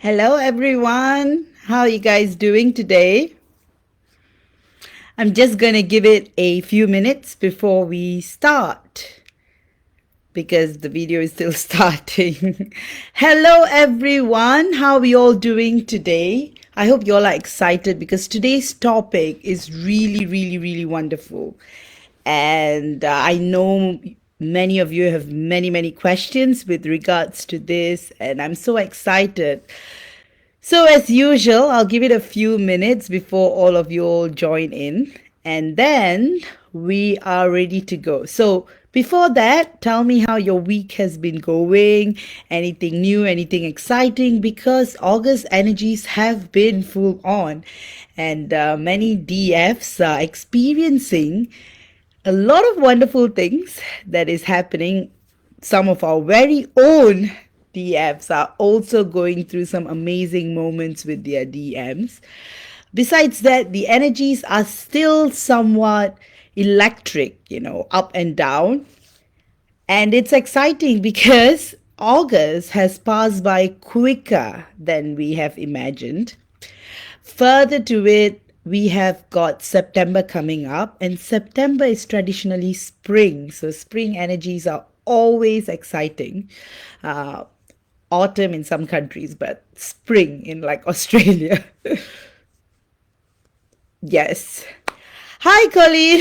Hello, everyone. How are you guys doing today? I'm just going to give it a few minutes before we start because the video is still starting. Hello, everyone. How are we all doing today? I hope you all are excited because today's topic is really wonderful. And I know many of you have many questions with regards to this, and I'm so excited. So, as usual, I'll give it a few minutes before all of you all join in, and then we are ready to go. So, before that, tell me how your week has been going, anything new, anything exciting, because August energies have been full on, and many DFs are experiencing a lot of wonderful things that is happening. Some of our very own DMs are also going through some amazing moments with their DMs. Besides that, the energies are still somewhat electric, up and down. And it's exciting because August has passed by quicker than we have imagined. Further to it, we have got September coming up, and September is traditionally spring. So, spring energies are always exciting. Uh, Autumn in some countries, but spring in like Australia. Yes. Hi, Colleen.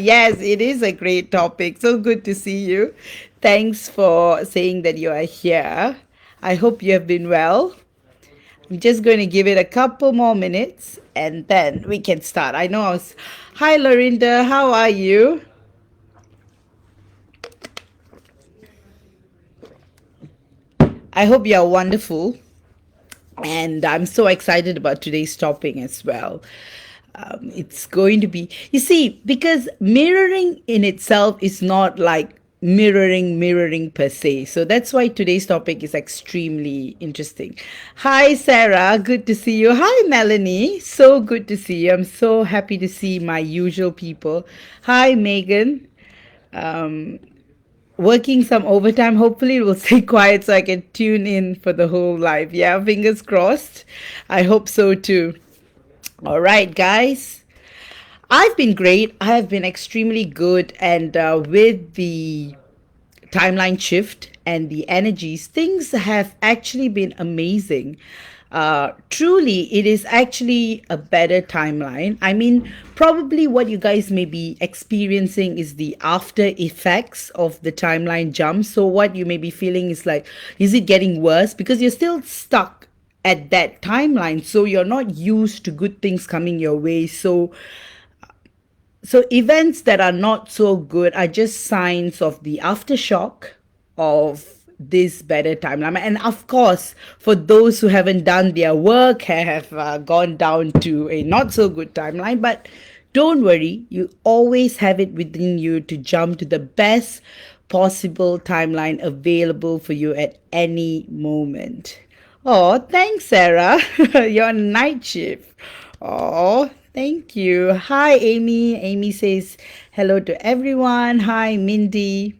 Yes, it is a great topic. So good to see you. Thanks for saying that you are here. I hope you have been well. I'm just going to give it a couple more minutes and then we can start. I know I was. Hi, Lorinda. How are you? I hope you are wonderful. And I'm so excited about today's topic as well. It's going to be, you see, because mirroring in itself is not like mirroring per se. So that's why today's topic is extremely interesting. Hi, Sarah. Good to see you. Hi, Melanie. So good to see you. I'm so happy to see my usual people. Hi, Megan. Um, Working some overtime. Hopefully, it will stay quiet so I can tune in for the whole live. Yeah, fingers crossed. I hope so too. All right, guys. I've been great. I have been extremely good. And with the timeline shift and the energies, things have actually been amazing. Truly, it is actually a better timeline. I mean, probably what you guys may be experiencing is the after effects of the timeline jump. So, what you may be feeling is like, is it getting worse? Because you're still stuck at that timeline. So, you're not used to good things coming your way. So events that are not so good are just signs of the aftershock of this better timeline. And of course, for those who haven't done their work, have gone down to a not so good timeline, but don't worry, you always have it within you to jump to the best possible timeline available for you at any moment. Oh, thanks, Sarah. You're on night shift. Oh, thank you. Hi, Amy. Amy says hello to everyone. Hi, Mindy.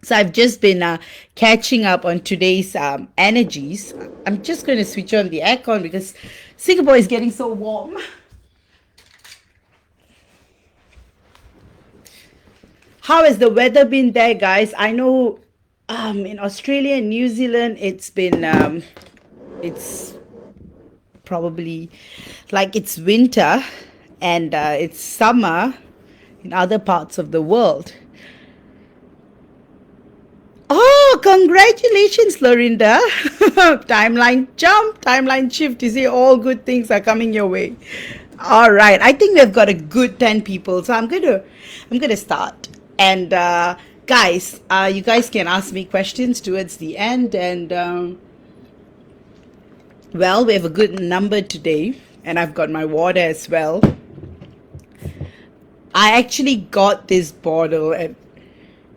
So I've just been catching up on today's energies. I'm just going to switch on the aircon because Singapore is getting so warm. How has the weather been there, guys? I know in Australia and New Zealand, it's probably like it's winter and it's summer in other parts of the world. Oh, congratulations, Lorinda. Timeline jump, timeline shift. You see, all good things are coming your way. All right. I think we've got a good 10 people. So I'm gonna start. And guys, you guys can ask me questions towards the end. And well, we have a good number today. And I've got my water as well. I actually got this bottle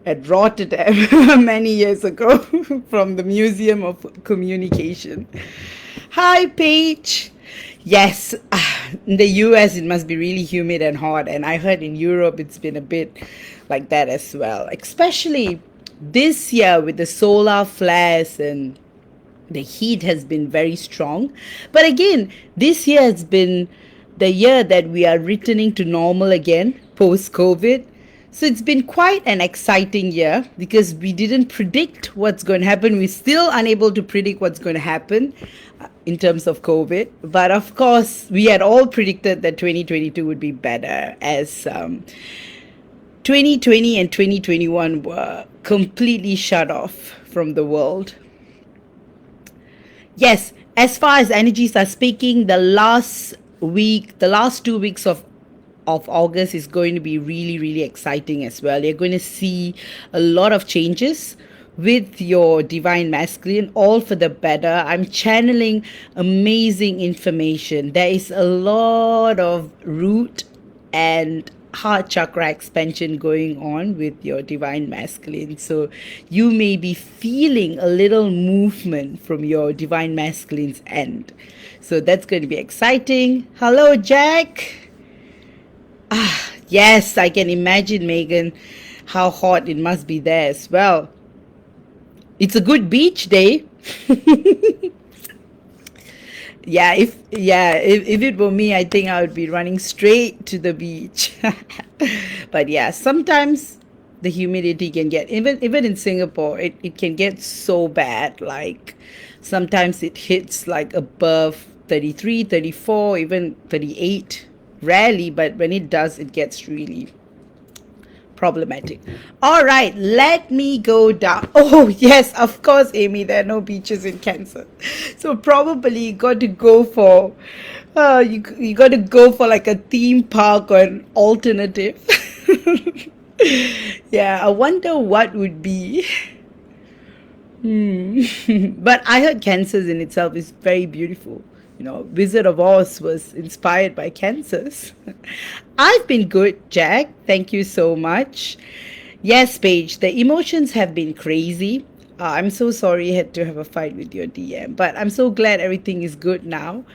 at Rotterdam many years ago from the Museum of Communication. Hi, Paige. Yes, in the US it must be really humid and hot, and I heard in Europe it's been a bit like that as well, especially this year with the solar flares and The heat has been very strong. But again, this year has been the year that we are returning to normal again post COVID. So it's been quite an exciting year because we didn't predict what's going to happen. We're still unable to predict what's going to happen in terms of COVID. But of course, we had all predicted that 2022 would be better, as 2020 and 2021 were completely shut off from the world. Yes, as far as energies are speaking, the last 2 weeks of August is going to be really, really exciting as well. You're going to see a lot of changes with your divine masculine, all for the better. I'm channeling amazing information. There is a lot of root and heart chakra expansion going on with your divine masculine. So you may be feeling a little movement from your divine masculine's end. So that's going to be exciting. Hello, Jack. Yes, I can imagine, Megan, how hot it must be there as well. It's a good beach day. If it were me, I think I would be running straight to the beach. But yeah, sometimes the humidity can get, even in Singapore, it can get so bad. Like sometimes it hits like above 33, 34, even 38. Rarely, but when it does, it gets really problematic. All right, let me go down. Oh yes, of course, Amy, there are no beaches in Cancer, so probably you got to go for you got to go for like a theme park or an alternative. Yeah, I wonder what would be. But I heard Cancers in itself is very beautiful. Wizard of Oz was inspired by Cancers. I've been good, Jack. Thank you so much. Yes, Paige, the emotions have been crazy. I'm so sorry you had to have a fight with your DM, but I'm so glad everything is good now.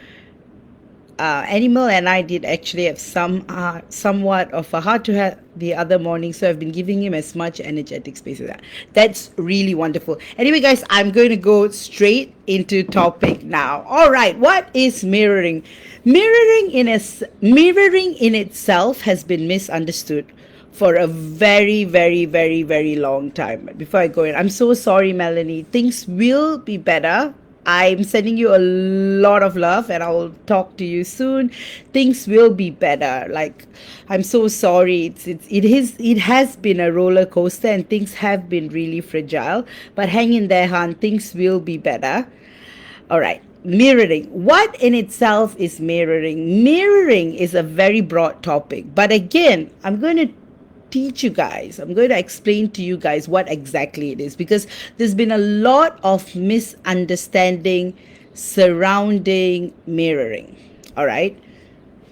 Animal and I did actually have somewhat of a heart-to-heart the other morning, so I've been giving him as much energetic space as that. That's really wonderful. Anyway, guys, I'm going to go straight into topic now. All right, what is mirroring? Mirroring in itself has been misunderstood for a very, very, very, very long time. But before I go in, I'm so sorry, Melanie. Things will be better. I'm sending you a lot of love and I'll talk to you soon. Things will be better. Like, I'm so sorry. It has been a roller coaster and things have been really fragile. But hang in there, hon. Things will be better. All right. Mirroring. What in itself is mirroring? Mirroring is a very broad topic. But again, I'm going to teach you guys. I'm going to explain to you guys what exactly it is, because there's been a lot of misunderstanding surrounding mirroring. All right.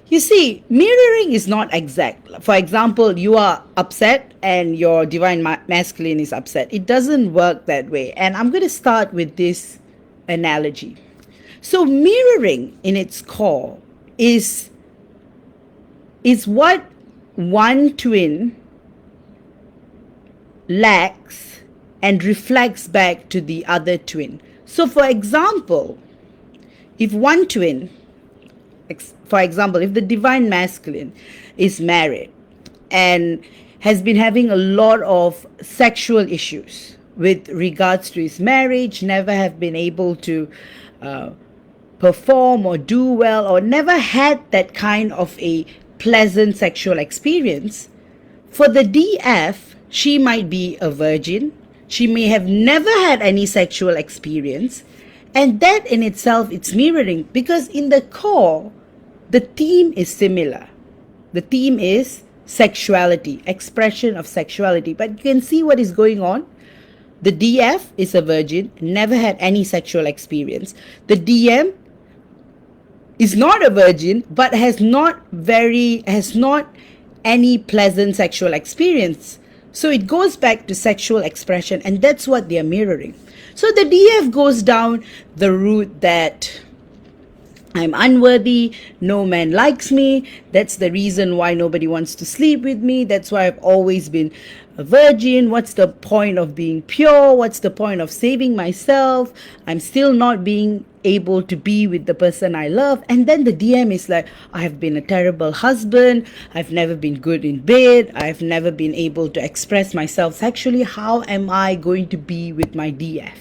You see, mirroring is not exact. For example, you are upset and your divine masculine is upset. It doesn't work that way. And I'm going to start with this analogy. So mirroring in its core is what one twin lacks and reflects back to the other twin. So for example, if one twin, for example, if the divine masculine is married and has been having a lot of sexual issues with regards to his marriage, never have been able to perform or do well, or never had that kind of a pleasant sexual experience, for the DF, she might be a virgin. She may have never had any sexual experience. And that in itself, it's mirroring, because in the core, the theme is similar. The theme is sexuality, expression of sexuality. But you can see what is going on. The DF is a virgin, never had any sexual experience. The DM is not a virgin, but has not any pleasant sexual experience. So it goes back to sexual expression, and that's what they are mirroring. So the DF goes down the route that I'm unworthy. No man likes me. That's the reason why nobody wants to sleep with me. That's why I've always been a virgin. What's the point of being pure? What's the point of saving myself? I'm still not being able to be with the person I love. And then the DM is like, I have been a terrible husband. I've never been good in bed. I've never been able to express myself sexually. How am I going to be with my DF?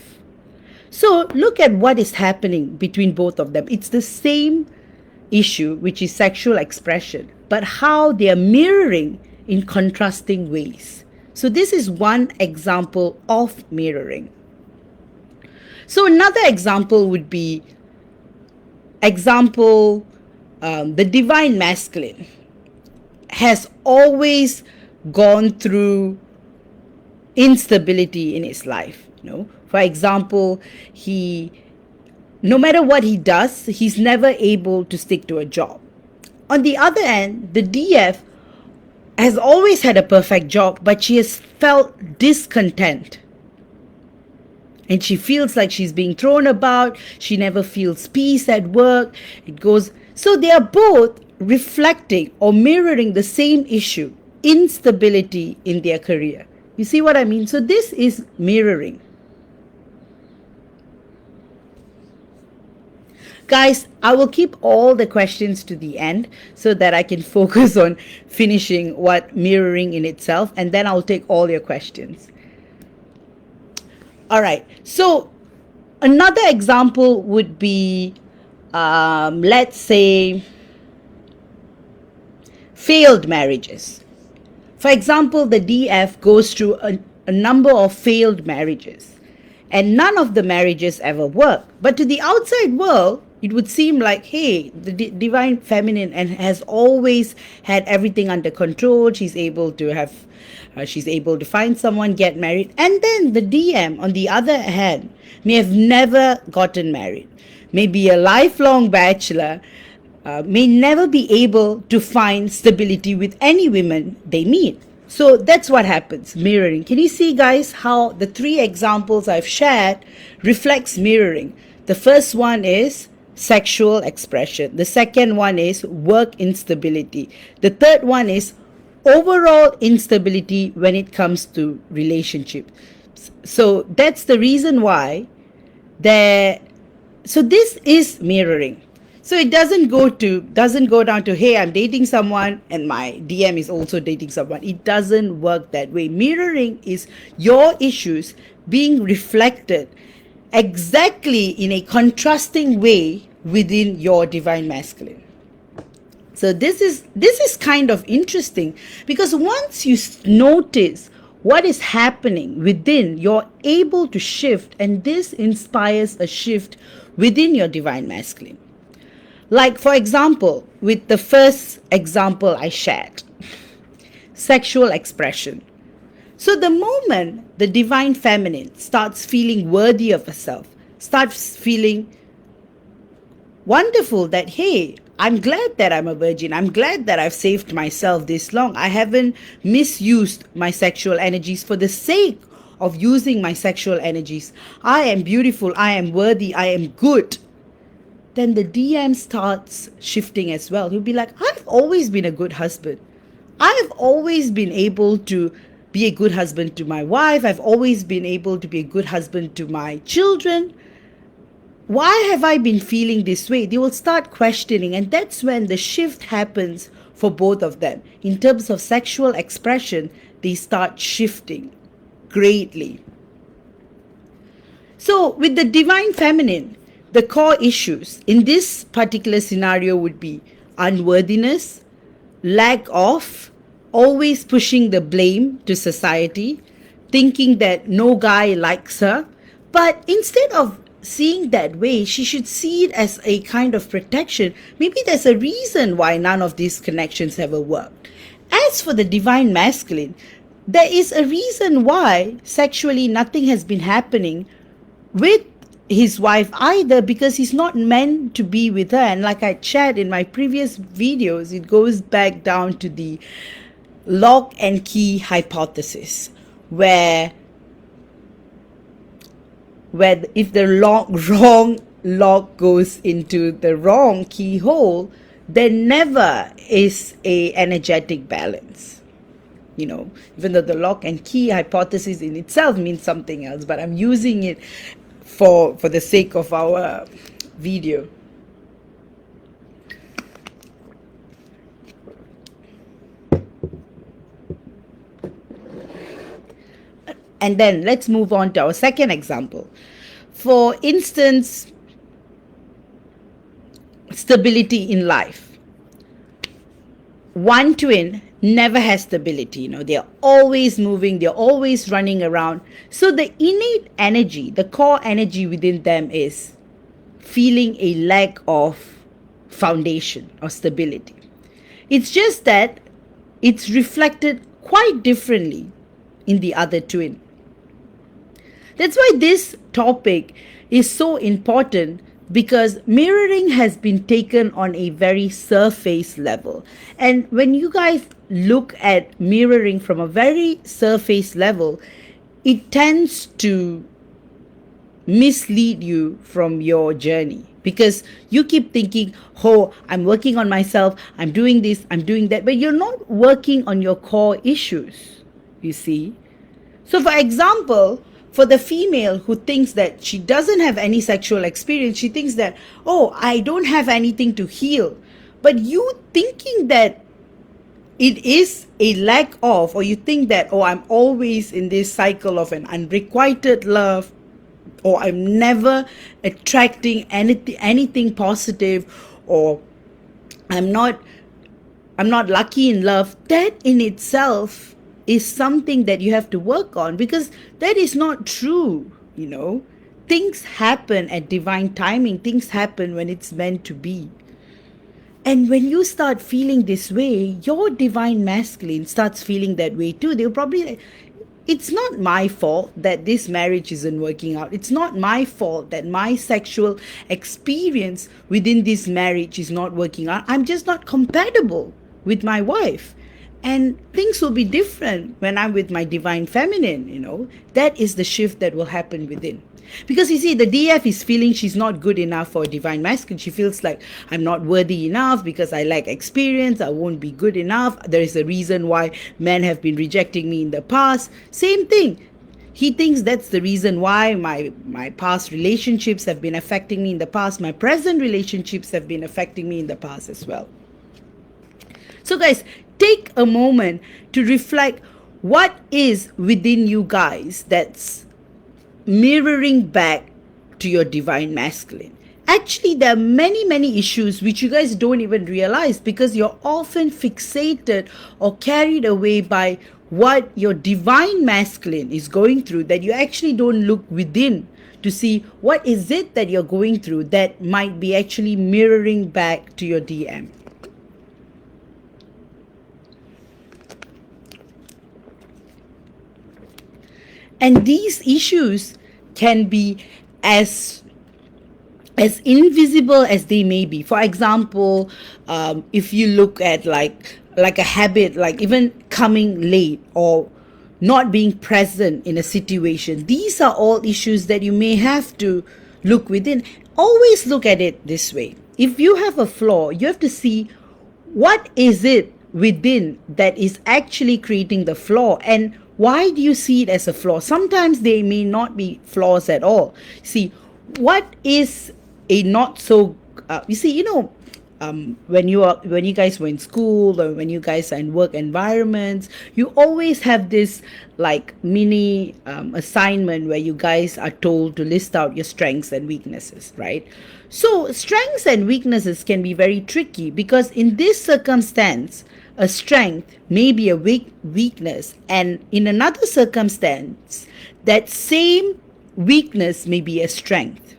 So look at what is happening between both of them. It's the same issue, which is sexual expression, but how they are mirroring in contrasting ways. So this is one example of mirroring. So another example would be the divine masculine has always gone through instability in his life. For example, no matter what he does, he's never able to stick to a job. On the other hand, the DF has always had a perfect job, but she has felt discontent. And she feels like she's being thrown about. She never feels peace at work. So they are both reflecting or mirroring the same issue, instability in their career. You see what I mean? So this is mirroring. Guys, I will keep all the questions to the end so that I can focus on finishing what mirroring in itself, and then I'll take all your questions. All right. So another example would be, let's say, failed marriages. For example, the DF goes through a number of failed marriages, and none of the marriages ever work. But to the outside world, it would seem like, hey, the divine feminine and has always had everything under control. She's able to find someone, get married. And then the DM, on the other hand, may have never gotten married, may be a lifelong bachelor, may never be able to find stability with any women they meet. So that's what happens, mirroring. Can you see, guys, how the three examples I've shared reflects mirroring? The first one is sexual expression. The second one is work instability. The third one is overall instability when it comes to relationships. So that's the reason why so this is mirroring. So it doesn't go down to, hey, I'm dating someone and my DM is also dating someone. It doesn't work that way. Mirroring is your issues being reflected exactly in a contrasting way within your divine masculine. So this is kind of interesting, because once you notice what is happening within, you're able to shift, and this inspires a shift within your divine masculine. Like, for example, with the first example I shared, sexual expression. So the moment the divine feminine starts feeling worthy of herself, starts feeling wonderful that, hey, I'm glad that I'm a virgin. I'm glad that I've saved myself this long. I haven't misused my sexual energies for the sake of using my sexual energies. I am beautiful. I am worthy. I am good. Then the DM starts shifting as well. He'll be like, I've always been a good husband. I've always been able to be a good husband to my wife. I've always been able to be a good husband to my children. Why have I been feeling this way? They will start questioning, and that's when the shift happens for both of them. In terms of sexual expression, they start shifting greatly. So with the divine feminine, the core issues in this particular scenario would be unworthiness, lack of, always pushing the blame to society, thinking that no guy likes her. But instead of seeing that way, she should see it as a kind of protection. Maybe there's a reason why none of these connections ever worked. As for the divine masculine, there is a reason why sexually nothing has been happening with his wife either, because he's not meant to be with her. And like I shared in my previous videos, it goes back down to the lock and key hypothesis, where if the wrong lock goes into the wrong keyhole, there never is a energetic balance. Even though the lock and key hypothesis in itself means something else, but I'm using it for the sake of our video. And then let's move on to our second example. For instance, stability in life. One twin never has stability. They're always moving, they're always running around. So the innate energy, the core energy within them is feeling a lack of foundation or stability. It's just that it's reflected quite differently in the other twin. That's why this topic is so important, because mirroring has been taken on a very surface level. And when you guys look at mirroring from a very surface level, it tends to mislead you from your journey, because you keep thinking, oh, I'm working on myself, I'm doing this, I'm doing that, but you're not working on your core issues, you see. So for example, for the female who thinks that she doesn't have any sexual experience, she thinks that, oh, I don't have anything to heal. But you thinking that it is a lack of, or you think that, oh, I'm always in this cycle of an unrequited love, or I'm never attracting anything positive, or I'm not lucky in love, that in itself is something that you have to work on, because that is not true. Things happen at divine timing. Things happen when it's meant to be. And when you start feeling this way, your divine masculine starts feeling that way too. They'll probably, it's not my fault that this marriage isn't working out. It's not my fault that my sexual experience within this marriage is not working out. I'm just not compatible with my wife. And things will be different when I'm with my divine feminine. That is the shift that will happen within. Because you see, the DF is feeling she's not good enough for a divine masculine. She feels like I'm not worthy enough because I lack experience. I won't be good enough. There is a reason why men have been rejecting me in the past. Same thing. He thinks that's the reason why my past relationships have been affecting me in the past. My present relationships have been affecting me in the past as well. So guys, take a moment to reflect what is within you guys that's mirroring back to your divine masculine. Actually, there are many issues which you guys don't even realize, because you're often fixated or carried away by what your divine masculine is going through, that you actually don't look within to see what is it that you're going through that might be actually mirroring back to your DM. And these issues can be as invisible as they may be. For example, if you look at like a habit, like even coming late or not being present in a situation, these are all issues that you may have to look within. Always look at it this way. If you have a flaw, you have to see what is it within that is actually creating the flaw, and why do you see it as a flaw? Sometimes they may not be flaws at all. See, what is a not so, when you guys were in school, or when you guys are in work environments, you always have this like mini assignment where you guys are told to list out your strengths and weaknesses, right? So strengths and weaknesses can be very tricky, because in this circumstance, a strength may be a weakness, and in another circumstance, that same weakness may be a strength.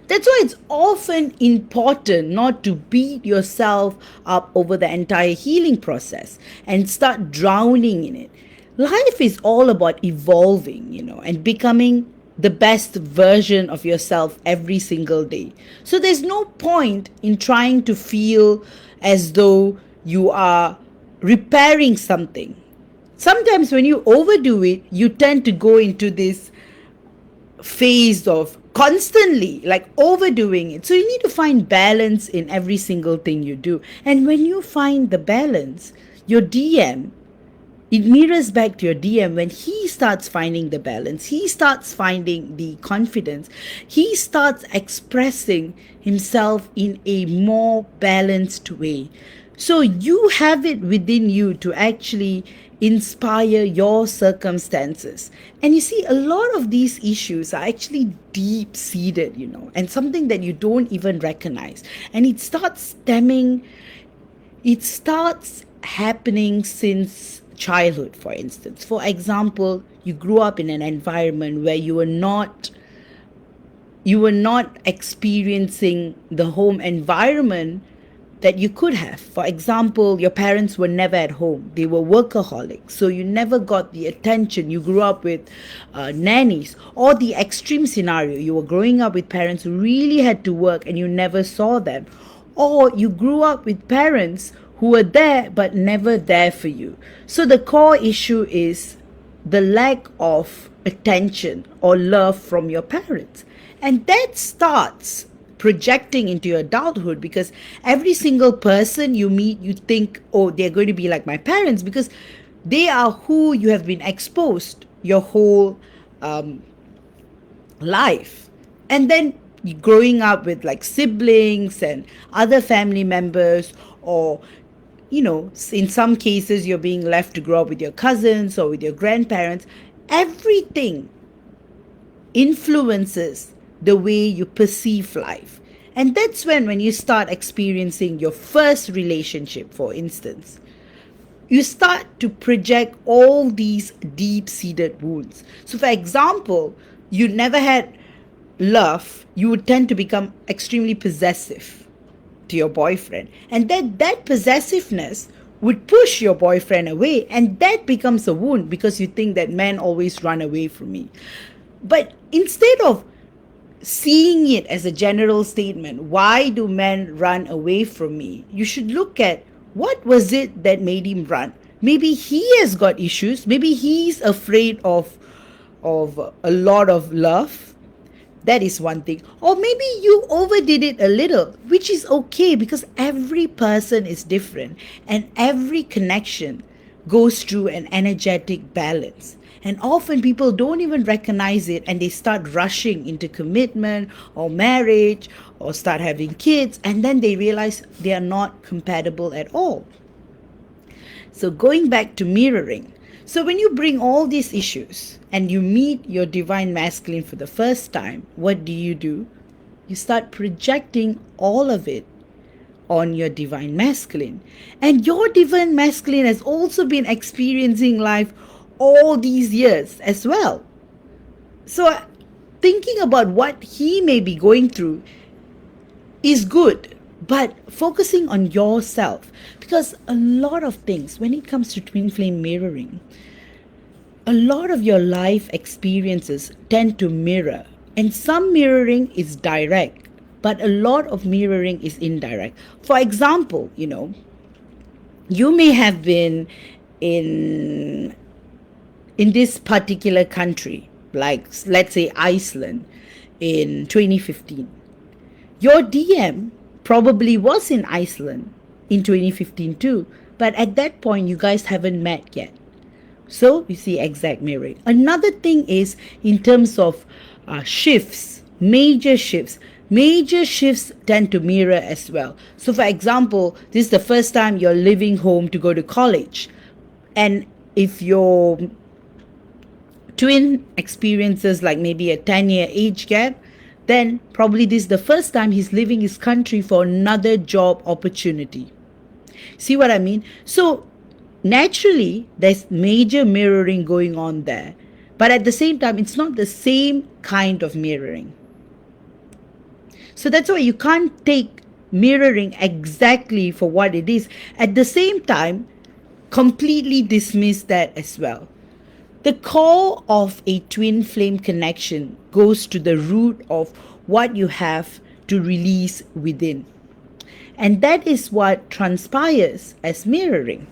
That's why it's often important not to beat yourself up over the entire healing process and start drowning in it. Life is all about evolving, and becoming the best version of yourself every single day. So there's no point in trying to feel as though you are repairing something. Sometimes when you overdo it, you tend to go into this phase of constantly like overdoing it. So you need to find balance in every single thing you do. And when you find the balance, your DM, it mirrors back to your DM. When he starts finding the balance, he starts finding the confidence, he starts expressing himself in a more balanced way. So you have it within you to actually inspire your circumstances. And you see, a lot of these issues are actually deep seated, and something that you don't even recognize. And it starts happening since childhood. For instance, for example, you grew up in an environment where you were not experiencing the home environment that you could have. For example, your parents were never at home. They were workaholics. So you never got the attention. You grew up with nannies. Or the extreme scenario, you were growing up with parents who really had to work and you never saw them. Or you grew up with parents who were there but never there for you. So the core issue is the lack of attention or love from your parents. And that starts projecting into your adulthood, because every single person you meet, you think, oh, they're going to be like my parents, because they are who you have been exposed your whole life. And then growing up with like siblings and other family members, or in some cases you're being left to grow up with your cousins or with your grandparents, everything influences the way you perceive life. And that's when you start experiencing your first relationship, for instance, you start to project all these deep-seated wounds. So for example, you never had love, you would tend to become extremely possessive to your boyfriend, and that possessiveness would push your boyfriend away, and that becomes a wound because you think that men always run away from me. But instead of seeing it as a general statement, why do men run away from me, you should look at what was it that made him run. Maybe he has got issues, maybe he's afraid of a lot of love. That is one thing. Or maybe you overdid it a little, which is okay, because every person is different and every connection goes through an energetic balance. And often people don't even recognize it, and they start rushing into commitment or marriage or start having kids, and then they realize they are not compatible at all. So going back to mirroring. So when you bring all these issues and you meet your divine masculine for the first time, what do? You start projecting all of it on your divine masculine. And your divine masculine has also been experiencing life all these years as well. So thinking about what he may be going through is good, but focusing on yourself, because a lot of things, when it comes to twin flame mirroring, a lot of your life experiences tend to mirror, and some mirroring is direct, but a lot of mirroring is indirect. For example, you may have been in this particular country, like let's say Iceland, in 2015. Your DM probably was in Iceland in 2015 too, but at that point you guys haven't met yet. So you see exact mirroring. Another thing is in terms of shifts, major shifts. Major shifts tend to mirror as well. So for example, this is the first time you're leaving home to go to college. And if your twin experiences like maybe a 10-year age gap, then probably this is the first time he's leaving his country for another job opportunity. See what I mean? So naturally, there's major mirroring going on there. But at the same time, it's not the same kind of mirroring. So that's why you can't take mirroring exactly for what it is. At the same time, completely dismiss that as well. The core of a twin flame connection goes to the root of what you have to release within. And that is what transpires as mirroring.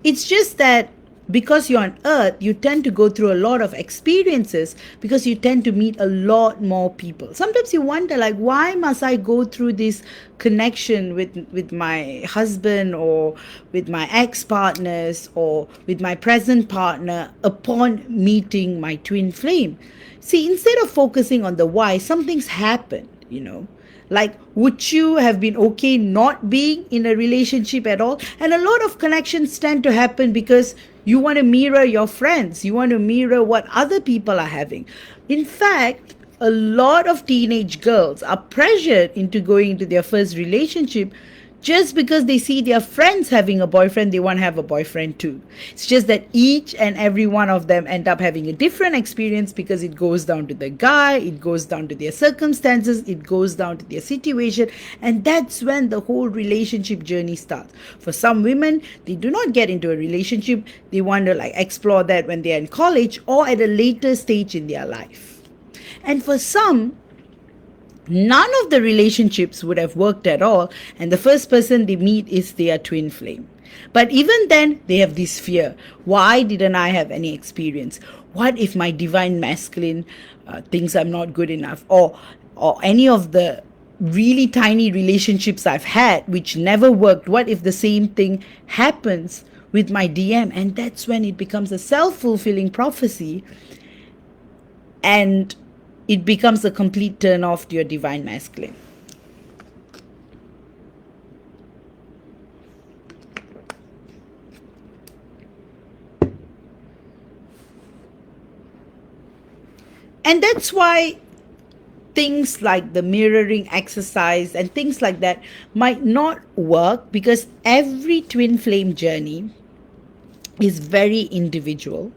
It's just that because you're on earth, you tend to go through a lot of experiences because you tend to meet a lot more people. Sometimes you wonder, like, why must I go through this connection with my husband or with my ex-partners or with my present partner upon meeting my twin flame? See, instead of focusing on the why, something's happened, like, would you have been okay not being in a relationship at all? And a lot of connections tend to happen because you want to mirror your friends, you want to mirror what other people are having. In fact, a lot of teenage girls are pressured into going into their first relationship just because they see their friends having a boyfriend, they want to have a boyfriend too. It's just that each and every one of them end up having a different experience because it goes down to the guy, it goes down to their circumstances, it goes down to their situation, and that's when the whole relationship journey starts. For some women, they do not get into a relationship, they want to like explore that when they're in college or at a later stage in their life. And for some, none of the relationships would have worked at all, and the first person they meet is their twin flame. But even then, they have this fear. Why didn't I have any experience? What if my divine masculine thinks I'm not good enough? Or any of the really tiny relationships I've had which never worked, what if the same thing happens with my DM? And that's when it becomes a self-fulfilling prophecy, and it becomes a complete turn off to your divine masculine. And that's why things like the mirroring exercise and things like that might not work, because every twin flame journey is very individual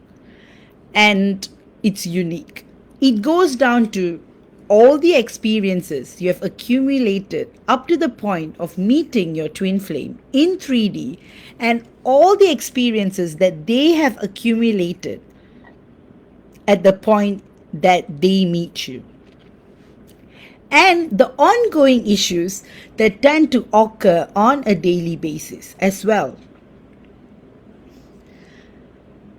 and it's unique. It goes down to all the experiences you have accumulated up to the point of meeting your twin flame in 3D, and all the experiences that they have accumulated at the point that they meet you, and the ongoing issues that tend to occur on a daily basis as well.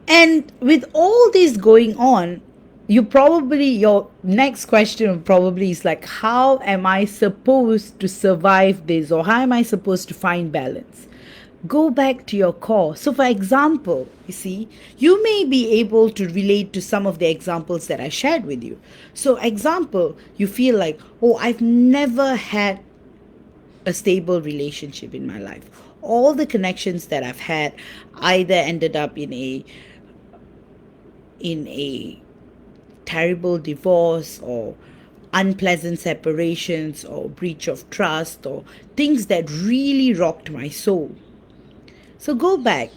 And with all this going on, your next question probably is like, how am I supposed to survive this, or how am I supposed to find balance? Go back to your core. So for example, you see, you may be able to relate to some of the examples that I shared with you. So example, you feel like, oh, I've never had a stable relationship in my life. All the connections that I've had either ended up in a terrible divorce, or unpleasant separations, or breach of trust, or things that really rocked my soul. So go back.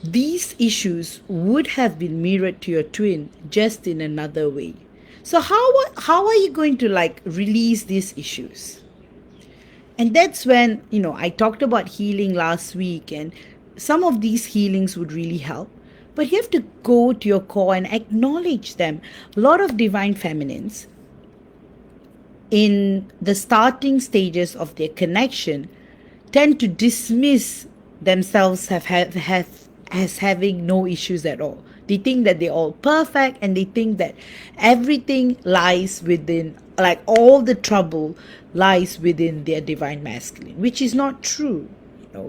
These issues would have been mirrored to your twin, just in another way. So how are you going to like release these issues? And that's when, I talked about healing last week, and some of these healings would really help. But you have to go to your core and acknowledge them. A lot of divine feminines, in the starting stages of their connection, tend to dismiss themselves as having no issues at all. They think that they're all perfect, and they think that everything lies within, like all the trouble lies within their divine masculine, which is not true.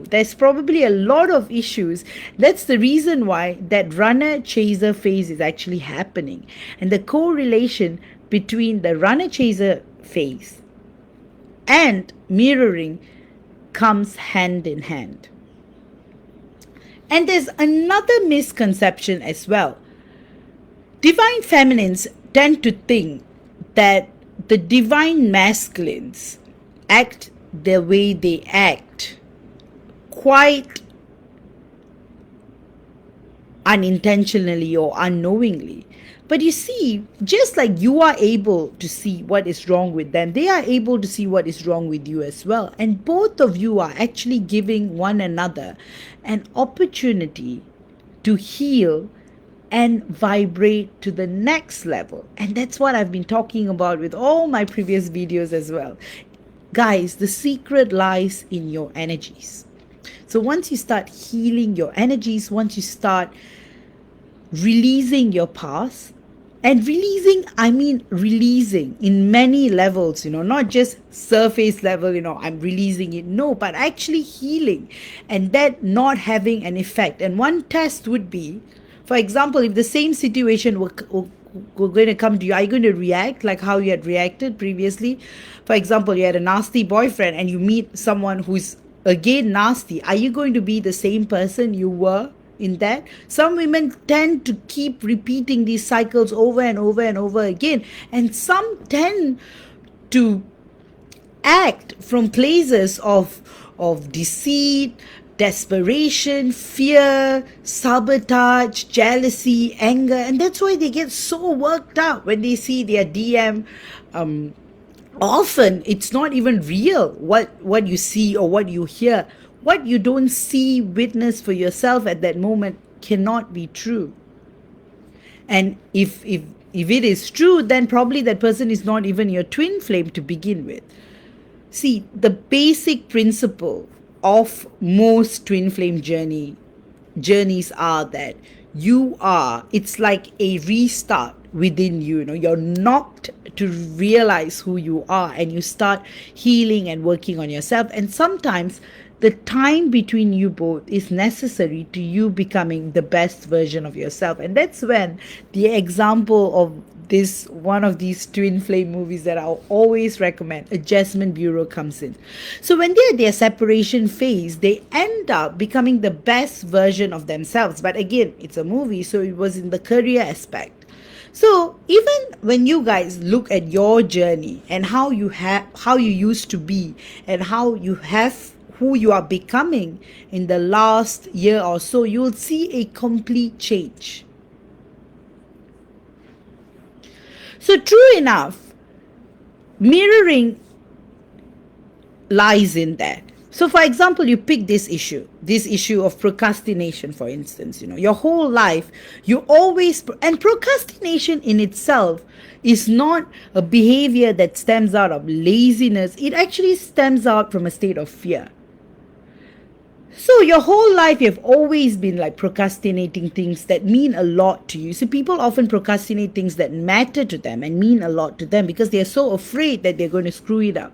There's probably a lot of issues. That's the reason why that runner chaser phase is actually happening. And the correlation between the runner chaser phase and mirroring comes hand in hand. And there's another misconception as well. Divine feminines tend to think that the divine masculines act the way they act quite unintentionally or unknowingly. But you see, just like you are able to see what is wrong with them, they are able to see what is wrong with you as well. And both of you are actually giving one another an opportunity to heal and vibrate to the next level. And that's what I've been talking about with all my previous videos as well. Guys, the secret lies in your energies. So once you start healing your energies, once you start releasing your past. And releasing, I mean releasing in many levels, not just surface level, I'm releasing it. No, but actually healing, and that not having an effect. And one test would be, for example, if the same situation were going to come to you, are you going to react like how you had reacted previously? For example, you had a nasty boyfriend and you meet someone who's again nasty. Are you going to be the same person you were in that? Some women tend to keep repeating these cycles over and over and over again, and some tend to act from places of deceit, desperation, fear, sabotage, jealousy, anger, and that's why they get so worked up when they see their DM. Often it's not even real what you see or what you hear. What you don't see, witness for yourself at that moment cannot be true. And if it is true, then probably that person is not even your twin flame to begin with. See, the basic principle of most twin flame journeys are that it's like a restart within you. You're knocked to realize who you are, and you start healing and working on yourself. And sometimes the time between you both is necessary to you becoming the best version of yourself. And that's when the example of one of these twin flame movies that I'll always recommend, Adjustment Bureau, comes in. So when they're at their separation phase, they end up becoming the best version of themselves. But again, it's a movie, so it was in the career aspect. So even when you guys look at your journey and how you used to be and how you have who you are becoming in the last year or so, you will see a complete change. So true enough, mirroring lies in that. So for example, you pick this issue of procrastination, for instance. Your whole life, and procrastination in itself is not a behavior that stems out of laziness. It actually stems out from a state of fear. So your whole life, you've always been like procrastinating things that mean a lot to you. So people often procrastinate things that matter to them and mean a lot to them because they're so afraid that they're going to screw it up.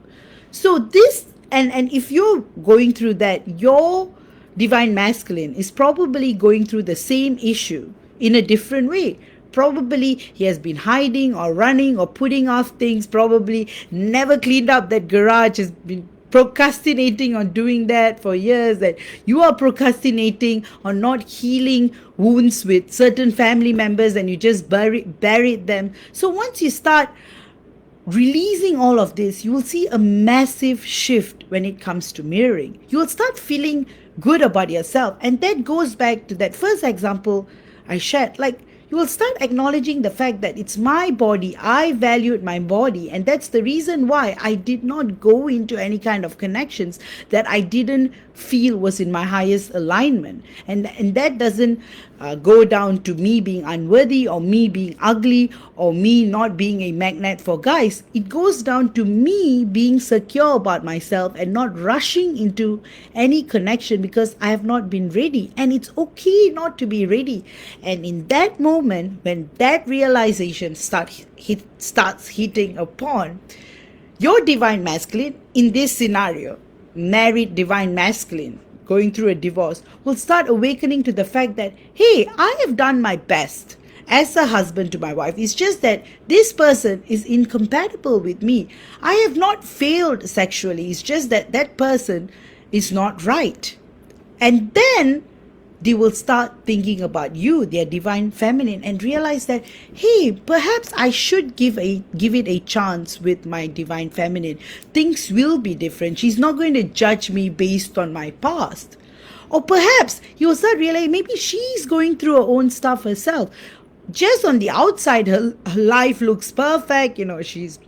So this, and if you're going through that, your divine masculine is probably going through the same issue in a different way. Probably he has been hiding or running or putting off things, probably never cleaned up that garage, has been procrastinating on doing that for years, that you are procrastinating on not healing wounds with certain family members and you just buried them. So once you start releasing all of this, you will see a massive shift when it comes to mirroring. You will start feeling good about yourself. And that goes back to that first example I shared. Like, you will start acknowledging the fact that it's my body. I valued my body. And that's the reason why I did not go into any kind of connections that I didn't feel was in my highest alignment. And that doesn't go down to me being unworthy or me being ugly or me not being a magnet for guys. It goes down to me being secure about myself and not rushing into any connection because I have not been ready. And it's okay not to be ready. And in that moment, when that realization starts hitting upon your divine masculine, in this scenario, married divine masculine going through a divorce, will start awakening to the fact that, hey, I have done my best as a husband to my wife. It's just that this person is incompatible with me. I have not failed sexually. It's just that that person is not right. And then they will start thinking about you, their divine feminine, and realize that, hey, perhaps I should give it a chance with my divine feminine. Things will be different. She's not going to judge me based on my past. Or perhaps you will start realizing maybe she's going through her own stuff herself. Just on the outside, her life looks perfect. She's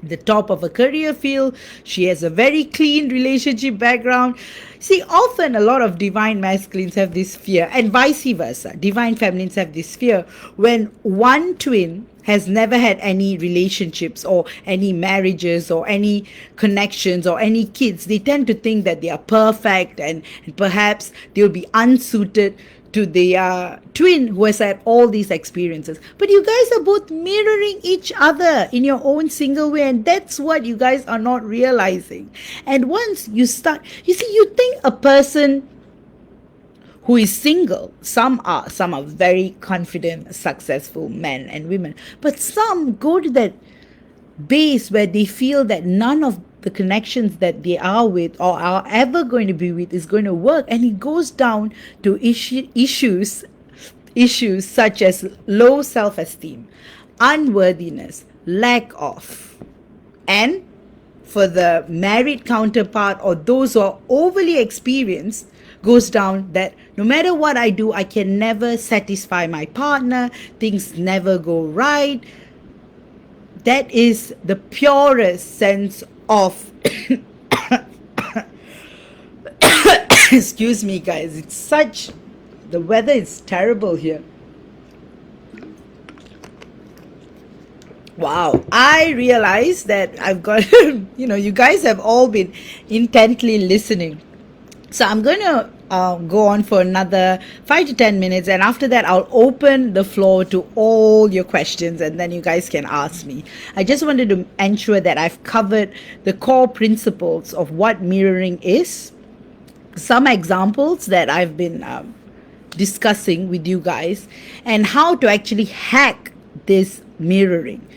the top of a career field. She has a very clean relationship background. See, often a lot of divine masculines have this fear, and vice versa. Divine feminines have this fear when one twin has never had any relationships or any marriages or any connections or any kids. They tend to think that they are perfect and perhaps they'll be unsuited to the twin who has had all these experiences. But you guys are both mirroring each other in your own single way, and that's what you guys are not realizing. And once you start, you see, you think a person who is single, some are very confident, successful men and women, but some go to that base where they feel that none of the connections that they are with or are ever going to be with is going to work, and it goes down to issues such as low self-esteem, unworthiness, lack of. And for the married counterpart or those who are overly experienced, goes down that no matter what I do, I can never satisfy my partner, things never go right. That is the purest sense of excuse me guys, it's such, the weather is terrible here. Wow, I realize that I've got you guys have all been intently listening. So I'm going to go on for another 5 to 10 minutes, and after that I'll open the floor to all your questions, and then you guys can ask me. I just wanted to ensure that I've covered the core principles of what mirroring is, some examples that I've been discussing with you guys, and how to actually hack this mirroring.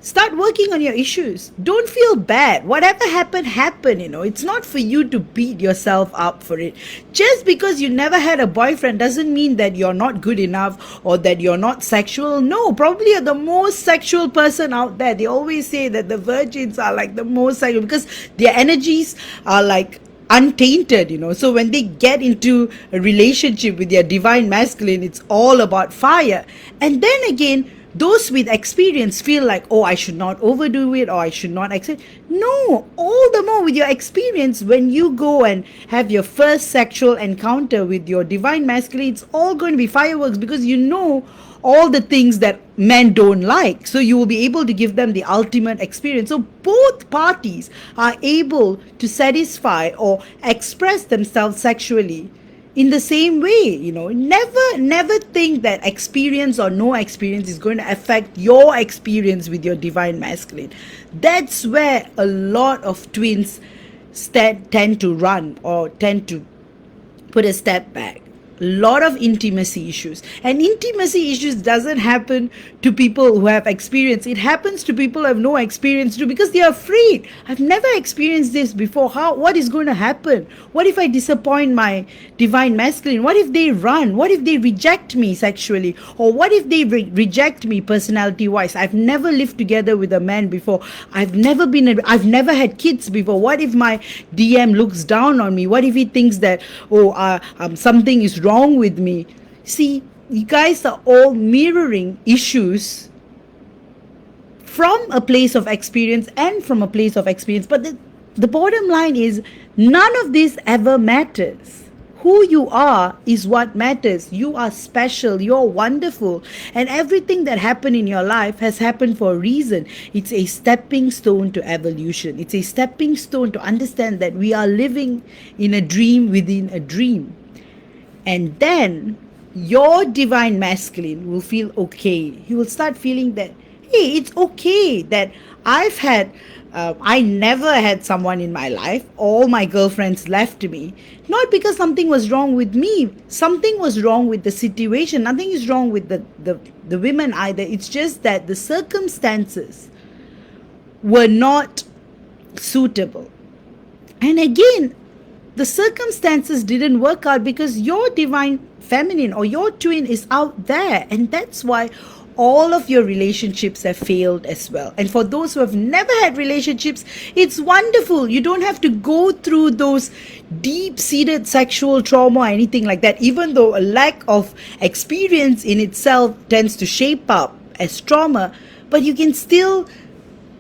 Start working on your issues. Don't feel bad. Whatever happened, happened, It's not for you to beat yourself up for it. Just because you never had a boyfriend doesn't mean that you're not good enough or that you're not sexual. No, probably you're the most sexual person out there. They always say that the virgins are like the most sexual because their energies are like untainted, So when they get into a relationship with their divine masculine, it's all about fire. And then again, those with experience feel like, oh, I should not overdo it or I should not accept. No, all the more with your experience, when you go and have your first sexual encounter with your divine masculine, it's all going to be fireworks because you know all the things that men don't like. So you will be able to give them the ultimate experience. So both parties are able to satisfy or express themselves sexually in the same way. Never think that experience or no experience is going to affect your experience with your divine masculine. That's where a lot of twins tend to run or tend to put a step back. A lot of intimacy issues, and intimacy issues doesn't happen to people who have experience. It happens to people who have no experience too, because they are afraid. I've never experienced this before. What is going to happen? What if I disappoint my divine masculine? What if they run? What if they reject me sexually? Or what if they reject me personality wise? I've never lived together with a man before. I've never had kids before. What if my DM looks down on me? What if he thinks that something is wrong with me? See, you guys are all mirroring issues from a place of experience and from a place of experience. But the bottom line is none of this ever matters. Who you are is what matters. You are special. You're wonderful. And everything that happened in your life has happened for a reason. It's a stepping stone to evolution. It's a stepping stone to understand that we are living in a dream within a dream. And then your divine masculine will feel okay. He will start feeling that, hey, it's okay that I never had someone in my life. All my girlfriends left me. Not because something was wrong with me. Something was wrong with the situation. Nothing is wrong with the women either. It's just that the circumstances were not suitable. And again, the circumstances didn't work out because your divine feminine or your twin is out there. And that's why all of your relationships have failed as well. And for those who have never had relationships, it's wonderful. You don't have to go through those deep-seated sexual trauma or anything like that, even though a lack of experience in itself tends to shape up as trauma. But you can still,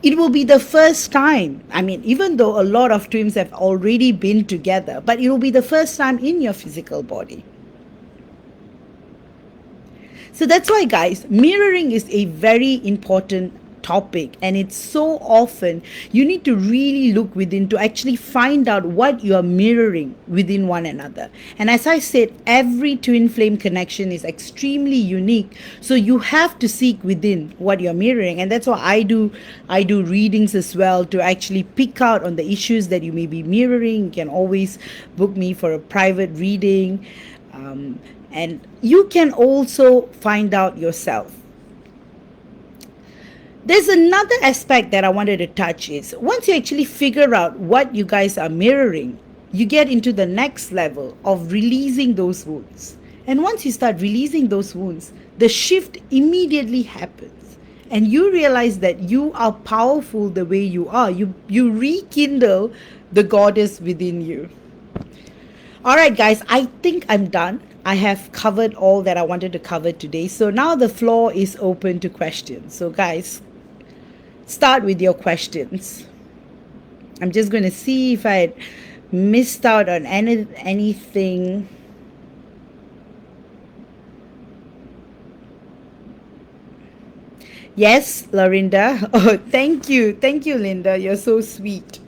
it will be the first time. I mean, even though a lot of twins have already been together, but it will be the first time in your physical body. So that's why, guys, mirroring is a very important topic, and it's so often you need to really look within to actually find out what you are mirroring within one another. And as I said, every twin flame connection is extremely unique, so you have to seek within what you're mirroring. And that's why I do readings as well, to actually pick out on the issues that you may be mirroring. You can always book me for a private reading, and you can also find out yourself. There's another aspect that I wanted to touch is, once you actually figure out what you guys are mirroring, you get into the next level of releasing those wounds. And once you start releasing those wounds, the shift immediately happens. And you realize that you are powerful the way you are. You rekindle the goddess within you. All right, guys, I think I'm done. I have covered all that I wanted to cover today. So now the floor is open to questions. So guys, start with your questions. I'm just going to see if I missed out on anything. Yes, Lorinda. Oh, thank you. Thank you, Linda. You're so sweet.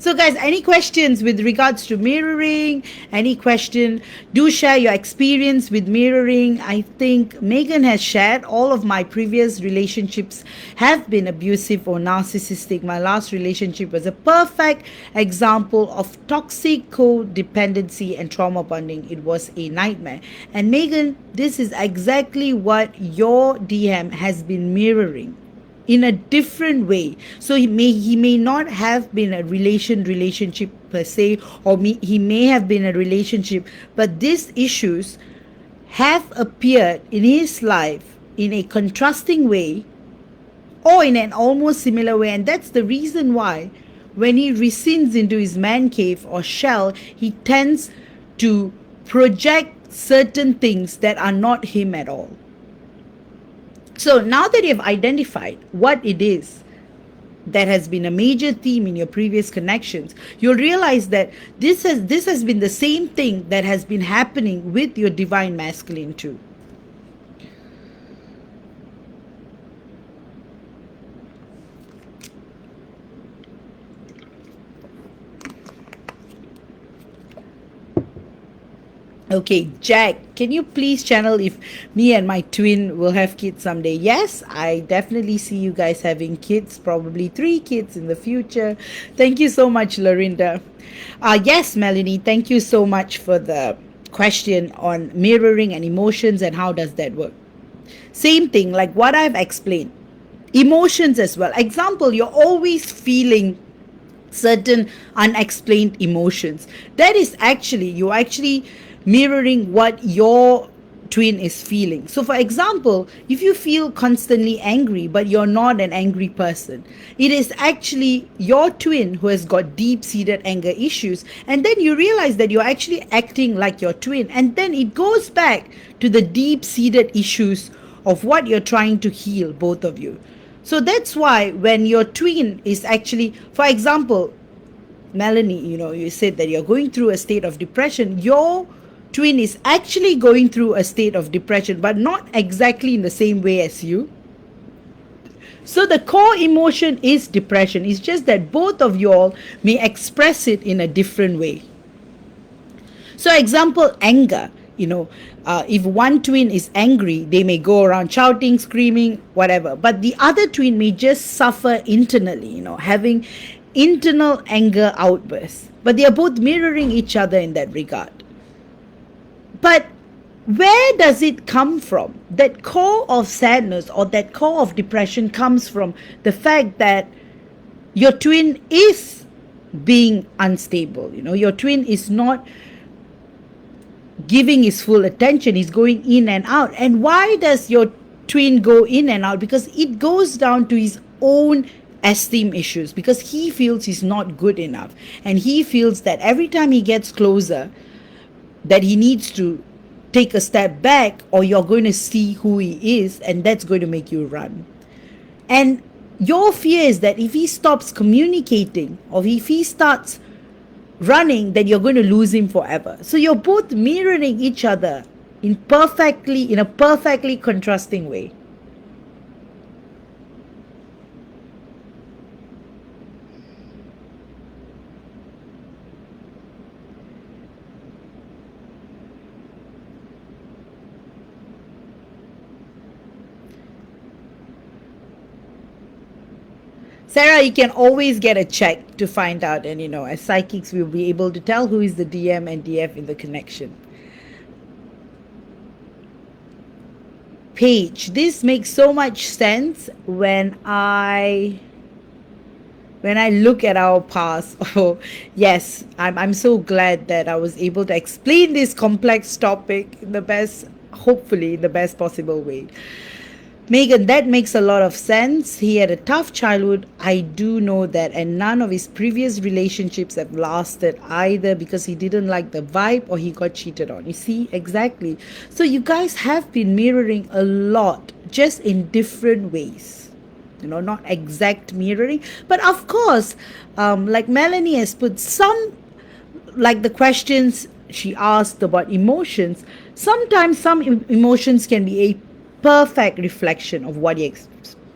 So guys, any questions with regards to mirroring? Any question? Do share your experience with mirroring. I think Megan has shared all of my previous relationships have been abusive or narcissistic. My last relationship was a perfect example of toxic codependency and trauma bonding. It was a nightmare. And Megan, this is exactly what your DM has been mirroring in a different way. So he may not have been a relationship per se, or he may have been a relationship, but these issues have appeared in his life in a contrasting way or in an almost similar way. And that's the reason why when he rescinds into his man cave or shell, he tends to project certain things that are not him at all. So now that you've identified what it is that has been a major theme in your previous connections, you'll realize that this has been the same thing that has been happening with your divine masculine too. Okay, Jack, can you please channel if me and my twin will have kids someday? Yes, I definitely see you guys having kids, probably 3 kids in the future. Thank you so much, Lorinda. Yes, Melanie, thank you so much for the question on mirroring and emotions and how does that work. Same thing, like what I've explained. Emotions as well. Example, you're always feeling certain unexplained emotions. That is you're actually mirroring what your twin is feeling. So for example, if you feel constantly angry but you're not an angry person, it is actually your twin who has got deep-seated anger issues, and then you realize that you're actually acting like your twin, and then it goes back to the deep-seated issues of what you're trying to heal, both of you. So that's why when your twin is actually, for example, Melanie, you said that you're going through a state of depression. Your twin is actually going through a state of depression, but not exactly in the same way as you. So the core emotion is depression. It's just that both of you all may express it in a different way. So example, anger. If one twin is angry, they may go around shouting, screaming, whatever. But the other twin may just suffer internally, having internal anger outbursts. But they are both mirroring each other in that regard. But where does it come from? That core of sadness or that core of depression comes from the fact that your twin is being unstable. Your twin is not giving his full attention. He's going in and out. And why does your twin go in and out? Because it goes down to his own esteem issues, because he feels he's not good enough. And he feels that every time he gets closer, that he needs to take a step back, or you're going to see who he is, and that's going to make you run. And your fear is that if he stops communicating, or if he starts running, then you're going to lose him forever. So you're both mirroring each other in a perfectly contrasting way. Sarah, you can always get a check to find out, and as psychics, we'll be able to tell who is the DM and DF in the connection. Page, this makes so much sense when I look at our past. Oh, yes, I'm so glad that I was able to explain this complex topic in the best, hopefully, the best possible way. Megan, that makes a lot of sense. He had a tough childhood. I do know that. And none of his previous relationships have lasted either because he didn't like the vibe or he got cheated on. You see, exactly. So you guys have been mirroring a lot, just in different ways. Not exact mirroring. But of course, like Melanie has put some, like the questions she asked about emotions, sometimes some emotions can be a perfect reflection of what you're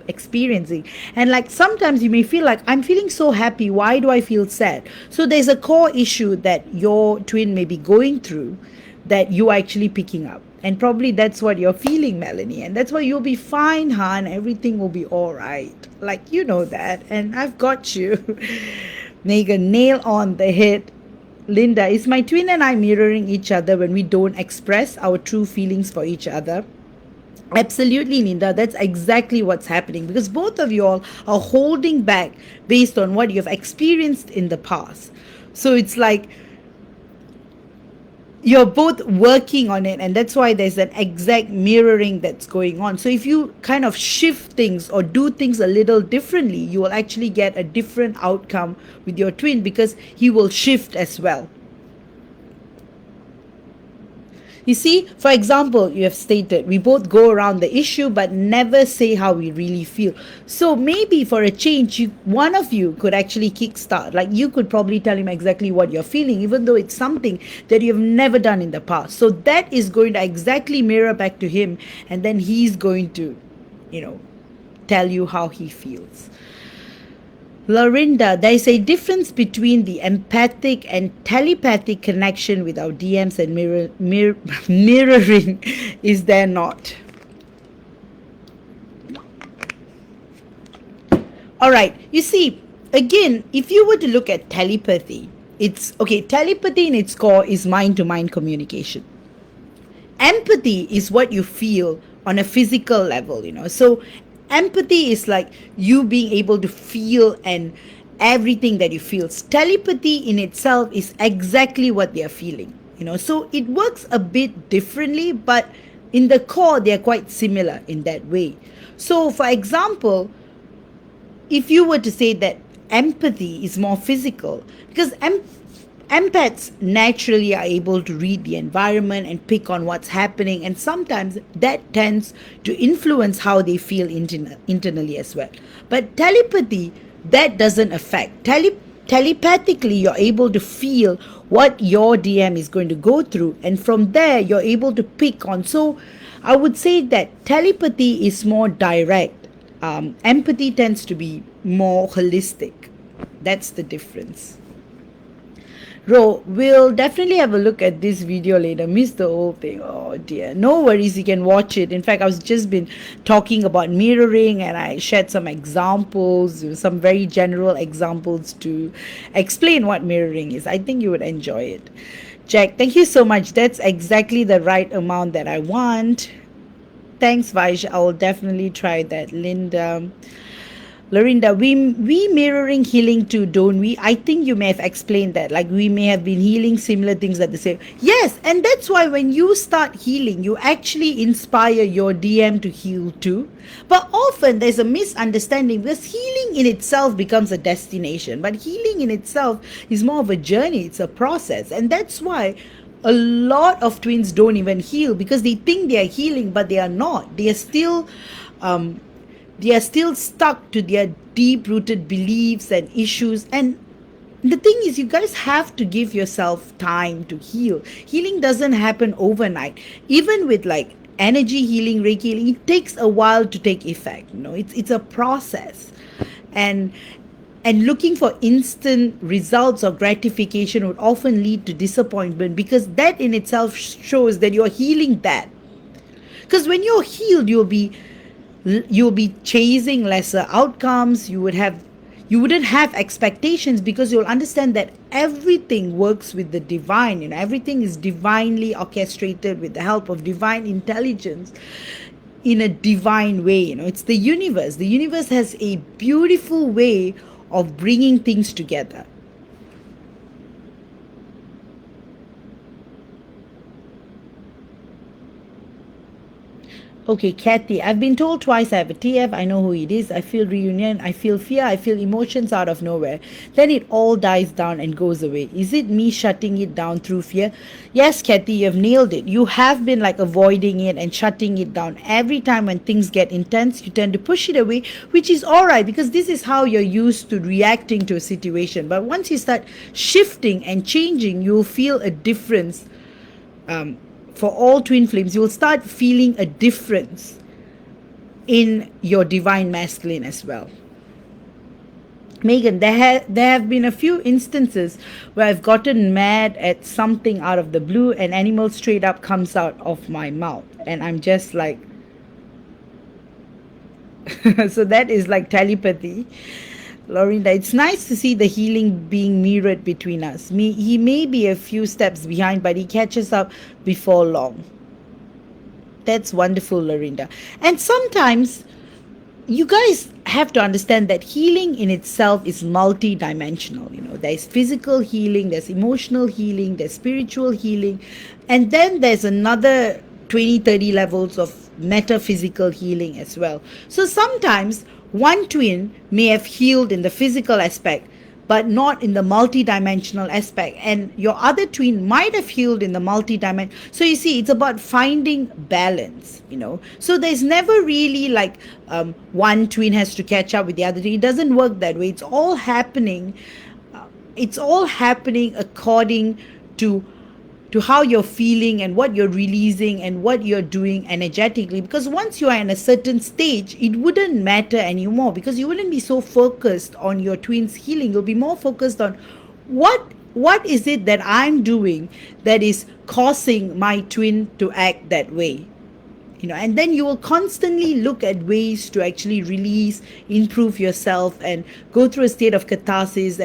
experiencing. And like sometimes you may feel like, I'm feeling so happy, why do I feel sad? So there's a core issue that your twin may be going through that you're actually picking up, and probably that's what you're feeling, Melanie, and that's why you'll be fine, hon. Everything will be all right, like that, and I've got you. Megan, nail on the head. Linda, is my twin and I mirroring each other when we don't express our true feelings for each other? Absolutely, Linda. That's exactly what's happening, because both of you all are holding back based on what you've experienced in the past. So it's like you're both working on it, and that's why there's an exact mirroring that's going on. So if you kind of shift things or do things a little differently, you will actually get a different outcome with your twin, because he will shift as well. You see, for example, you have stated, we both go around the issue but never say how we really feel. So maybe for a change, one of you could actually kickstart. Like you could probably tell him exactly what you're feeling, even though it's something that you've never done in the past. So that is going to exactly mirror back to him, and then he's going to, tell you how he feels. Lorinda, there is a difference between the empathic and telepathic connection with our DMs and mirroring, is there not? All right, you see, again, if you were to look at telepathy, telepathy in its core is mind-to-mind communication. Empathy is what you feel on a physical level, so empathy is like you being able to feel and everything that you feel. Telepathy in itself is exactly what they are feeling, so it works a bit differently, but in the core they are quite similar in that way. So for example, if you were to say that empathy is more physical, because empaths naturally are able to read the environment and pick on what's happening, and sometimes that tends to influence how they feel internally as well. But telepathy, that doesn't affect. Telepathically, you're able to feel what your DM is going to go through, and from there, you're able to pick on. So I would say that telepathy is more direct. Empathy tends to be more holistic. That's the difference. Ro, we'll definitely have a look at this video later. Missed the whole thing. Oh dear. No worries, you can watch it. In fact, I was just been talking about mirroring, and I shared some examples, some very general examples to explain what mirroring is. I think you would enjoy it. Jack, thank you so much. That's exactly the right amount that I want. Thanks, Vaish. I will definitely try that. Linda. Lorinda, we mirroring healing too, don't we? I think you may have explained that. Like we may have been healing similar things at the same. Yes, and that's why when you start healing, you actually inspire your DM to heal too. But often there's a misunderstanding, because healing in itself becomes a destination, but healing in itself is more of a journey. It's a process, and that's why a lot of twins don't even heal, because they think they are healing, but they are not. They are still stuck to their deep-rooted beliefs and issues. And the thing is, you guys have to give yourself time to heal. Healing doesn't happen overnight. Even with like energy healing, Reiki healing, it takes a while to take effect. It's a process. And looking for instant results or gratification would often lead to disappointment, because that in itself shows that you're healing that. Because when you're healed, you'll be chasing lesser outcomes. You would have You wouldn't have expectations because you'll understand that everything works with the divine. Everything is divinely orchestrated with the help of divine intelligence in a divine way. It's the universe. The universe has a beautiful way of bringing things together. Okay, Kathy, I've been told twice I have a TF. I know who it is. I feel reunion. I feel fear. I feel emotions out of nowhere. Then it all dies down and goes away. Is it me shutting it down through fear? Yes, Kathy, you've nailed it. You have been like avoiding it and shutting it down. Every time when things get intense, you tend to push it away, which is all right because this is how you're used to reacting to a situation. But once you start shifting and changing, you'll feel a difference. For all twin flames, you will start feeling a difference in your divine masculine as well. Megan, there have been a few instances where I've gotten mad at something out of the blue, and animal straight up comes out of my mouth, and I'm just like, so that is like telepathy. Lorinda, it's nice to see the healing being mirrored between us. He may be a few steps behind, but he catches up before long. That's wonderful, Lorinda. And sometimes you guys have to understand that healing in itself is multi-dimensional. There's physical healing, there's emotional healing, there's spiritual healing, and then there's another 20-30 levels of metaphysical healing as well. So sometimes one twin may have healed in the physical aspect, but not in the multi-dimensional aspect. And your other twin might have healed in the multi-dimensional. So you see, it's about finding balance, So there's never really like one twin has to catch up with the other twin. It doesn't work that way. It's all happening. It's all happening according to how you're feeling and what you're releasing and what you're doing energetically. Because once you are in a certain stage, it wouldn't matter anymore because you wouldn't be so focused on your twin's healing. You'll be more focused on what is it that I'm doing that is causing my twin to act that way. And then you will constantly look at ways to actually release, improve yourself, and go through a state of catharsis.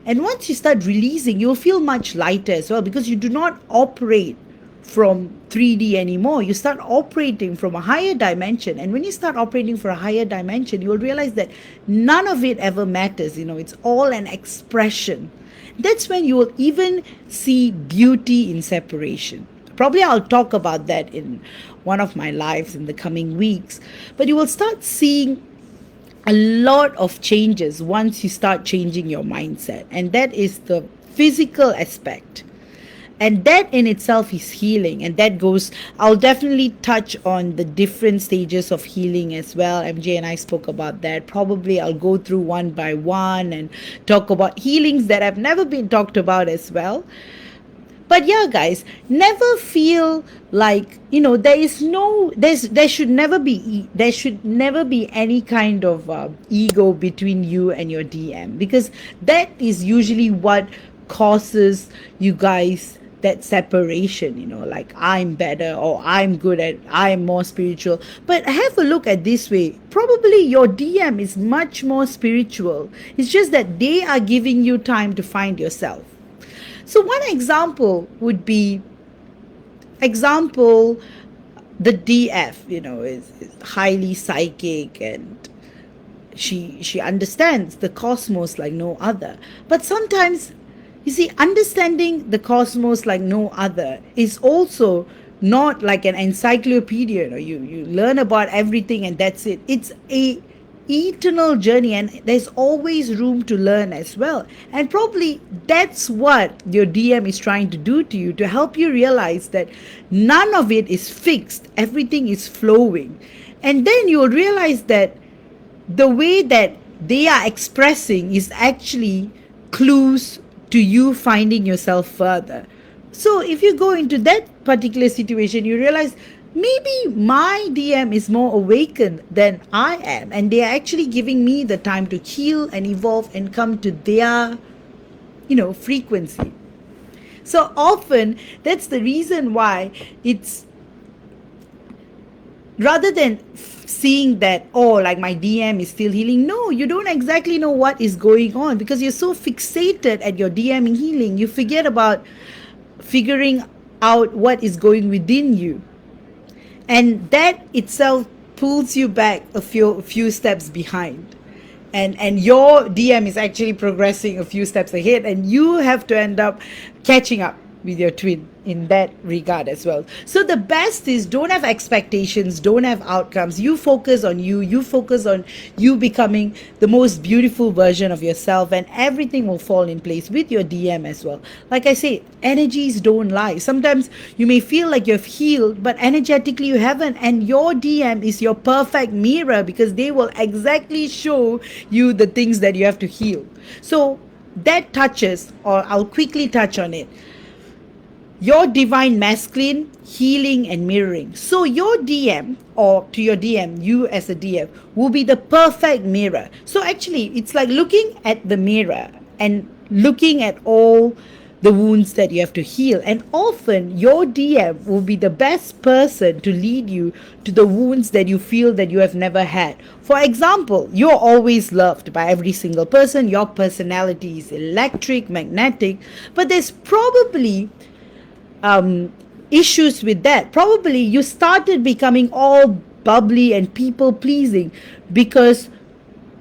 And once you start releasing, you'll feel much lighter as well because you do not operate from 3D anymore. You start operating from a higher dimension. And when you start operating for a higher dimension, you'll realize that none of it ever matters. It's all an expression. That's when you will even see beauty in separation. Probably I'll talk about that in one of my lives in the coming weeks. But you will start seeing a lot of changes once you start changing your mindset, and that is the physical aspect, and that in itself is healing. And that goes, I'll definitely touch on the different stages of healing as well. MJ and I spoke about that. Probably I'll go through one by one and talk about healings that have never been talked about as well. But yeah, guys, never feel like, there should never be any kind of ego between you and your DM, because that is usually what causes you guys that separation, like I'm better or I'm more spiritual. But have a look at this way. Probably your DM is much more spiritual. It's just that they are giving you time to find yourself. So one example would be, the DF, is highly psychic, and she understands the cosmos like no other. But sometimes, you see, understanding the cosmos like no other is also not like an encyclopedia. You learn about everything and that's it. It's a eternal journey, and there's always room to learn as well. And probably that's what your DM is trying to do to you, to help you realize that none of it is fixed, everything is flowing. And then you'll realize that the way that they are expressing is actually clues to you finding yourself further. So if you go into that particular situation, you realize maybe my DM is more awakened than I am, and they are actually giving me the time to heal and evolve and come to their, frequency. So often that's the reason why it's rather than seeing that, oh, like my DM is still healing. No, you don't exactly know what is going on because you're so fixated at your DMing healing. You forget about figuring out what is going within you. And that itself pulls you back a few steps behind. And your DM is actually progressing a few steps ahead, and you have to end up catching up with your twin in that regard as well. So the best is, don't have expectations, don't have outcomes. You focus on you focus on you becoming the most beautiful version of yourself, and everything will fall in place with your DM as well. Like I say, energies don't lie. Sometimes you may feel like you've healed, but energetically you haven't, and your DM is your perfect mirror because they will exactly show you the things that you have to heal. So that touches, or I'll quickly touch on it, your divine masculine, healing, and mirroring. So your DM, or to your DM, you as a DM, will be the perfect mirror. So actually, it's like looking at the mirror and looking at all the wounds that you have to heal. And often your DM will be the best person to lead you to the wounds that you feel that you have never had. For example, you're always loved by every single person. Your personality is electric, magnetic, but there's probably issues with that. Probably you started becoming all bubbly and people pleasing because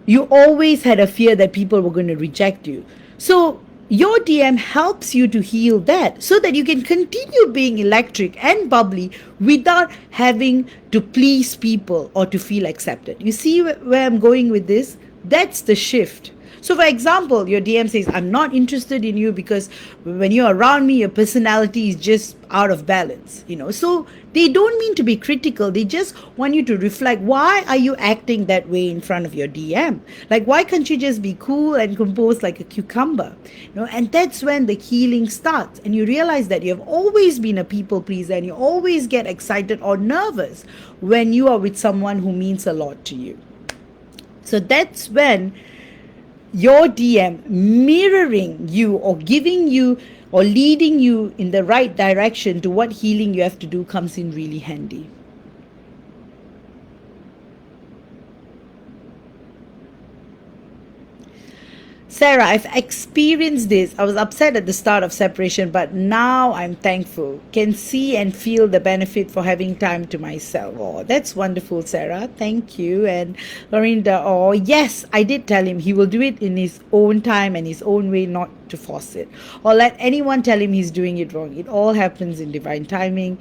you always had a fear that people were going to reject you. So your DM helps you to heal that so that you can continue being electric and bubbly without having to please people or to feel accepted. You see where I'm going with this? That's the shift. So, for example, your DM says, I'm not interested in you because when you're around me, your personality is just out of balance, you know. So, they don't mean to be critical. They just want you to reflect, why are you acting that way in front of your DM? Like, why can't you just be cool and composed like a cucumber? You know, and that's when the healing starts. And you realize that you have always been a people pleaser and you always get excited or nervous when you are with someone who means a lot to you. So, that's when your DM mirroring you or giving you or leading you in the right direction to what healing you have to do comes in really handy. Sarah, I've experienced this. I was upset at the start of separation, but now I'm thankful. Can see and feel the benefit for having time to myself. Oh, that's wonderful, Sarah. Thank you. And Lorinda, oh, yes, I did tell him he will do it in his own time and his own way, not to force it or let anyone tell him he's doing it wrong. It all happens in divine timing.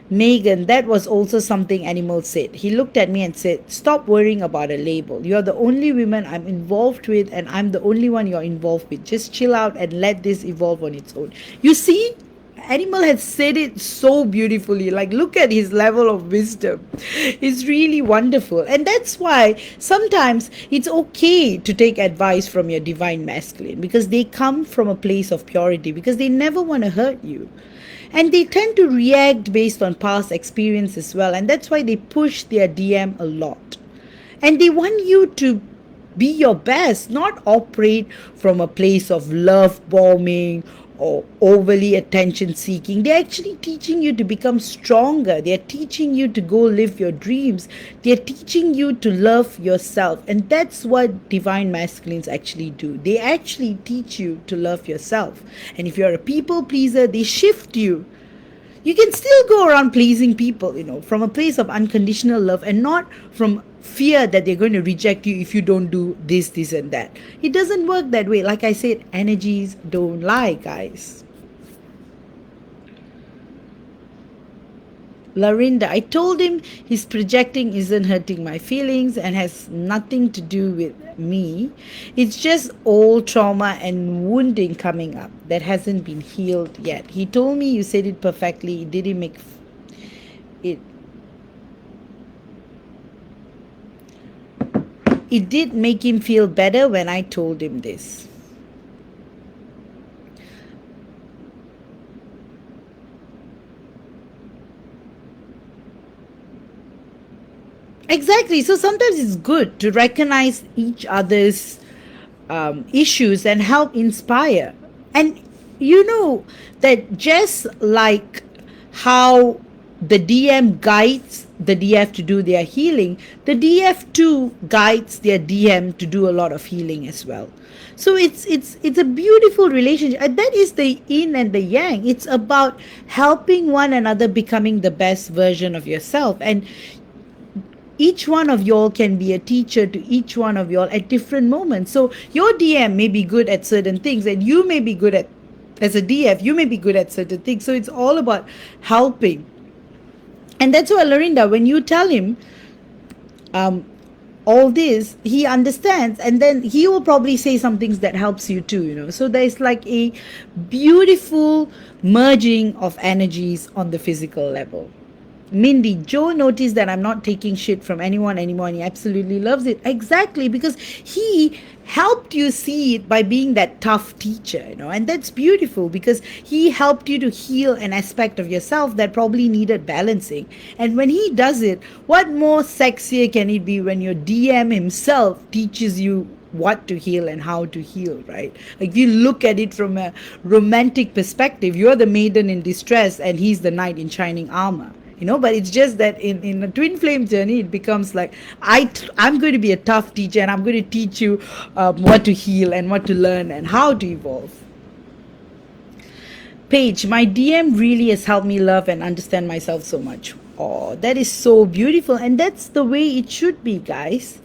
Megan, that was also something Animal said. He looked at me and said, stop worrying about a label. You're the only woman I'm involved with and I'm the only one you're involved with. Just chill out and let this evolve on its own. You see, Animal had said it so beautifully. Like, look at his level of wisdom. It's really wonderful. And that's why sometimes it's okay to take advice from your divine masculine because they come from a place of purity, because they never want to hurt you. And they tend to react based on past experience as well. And that's why they push their DM a lot. And they want you to be your best, not operate from a place of love bombing or overly attention seeking. They're actually teaching you to become stronger. They're teaching you to go live your dreams. They're teaching you to love yourself. And that's what divine masculines actually do. They actually teach you to love yourself. And if you're a people pleaser, they shift you. You can still go around pleasing people, you know, from a place of unconditional love and not from fear that they're going to reject you if you don't do this, this, and that. It doesn't work that way. Like I said, energies don't lie, guys. Lorinda, I told him his projecting isn't hurting my feelings and has nothing to do with me. It's just old trauma and wounding coming up that hasn't been healed yet. He told me you said it perfectly. It didn't make it. It did make him feel better when I told him this. Exactly. So sometimes it's good to recognize each other's issues and help inspire. And you know that just like how the DM guides the DF to do their healing, the DF too guides their DM to do a lot of healing as well. So it's a beautiful relationship. And that is the yin and the yang. It's about helping one another becoming the best version of yourself. And each one of y'all can be a teacher to each one of y'all at different moments. So your DM may be good at certain things, and you may be good at, as a DF, you may be good at certain things. So it's all about helping. And that's why, Lorinda, when you tell him all this, he understands, and then he will probably say some things that helps you too, So there's like a beautiful merging of energies on the physical level. Mindy, Joe noticed that I'm not taking shit from anyone anymore, and he absolutely loves it. Exactly, because he helped you see it by being that tough teacher, and that's beautiful because he helped you to heal an aspect of yourself that probably needed balancing. And when he does it, what more sexier can it be when your DM himself teaches you what to heal and how to heal, right? Like, if you look at it from a romantic perspective, you're the maiden in distress and he's the knight in shining armor. But it's just that in a twin flame journey, it becomes like, I'm going to be a tough teacher, and I'm going to teach you what to heal and what to learn and how to evolve. Paige, my DM really has helped me love and understand myself so much. Oh, that is so beautiful. And that's the way it should be, guys.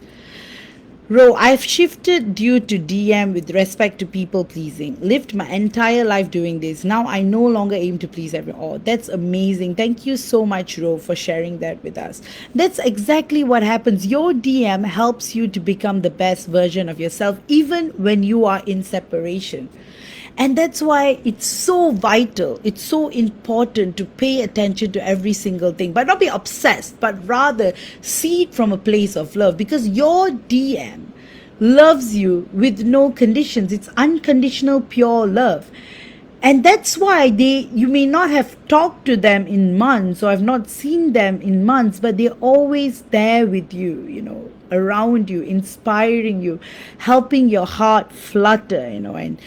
Ro, I've shifted due to DM with respect to people pleasing. Lived my entire life doing this. Now I no longer aim to please everyone. Oh, that's amazing. Thank you so much, Ro, for sharing that with us. That's exactly what happens. Your DM helps you to become the best version of yourself, even when you are in separation. And that's why it's so vital, it's so important to pay attention to every single thing, but not be obsessed, but rather see it from a place of love, because your DM loves you with no conditions. It's unconditional, pure love. And that's why you may not have talked to them in months, or have not seen them in months, but they're always there with you, around you, inspiring you, helping your heart flutter, and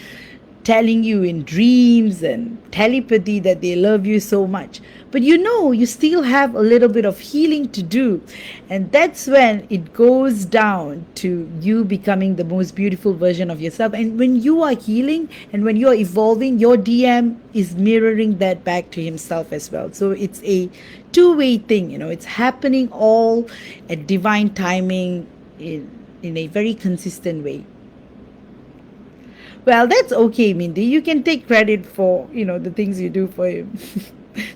telling you in dreams and telepathy that they love you so much. But you still have a little bit of healing to do. And that's when it goes down to you becoming the most beautiful version of yourself. And when you are healing and when you are evolving, your DM is mirroring that back to himself as well. So it's a two-way thing, it's happening all at divine timing in a very consistent way. Well, that's okay, Mindy. You can take credit for, the things you do for him.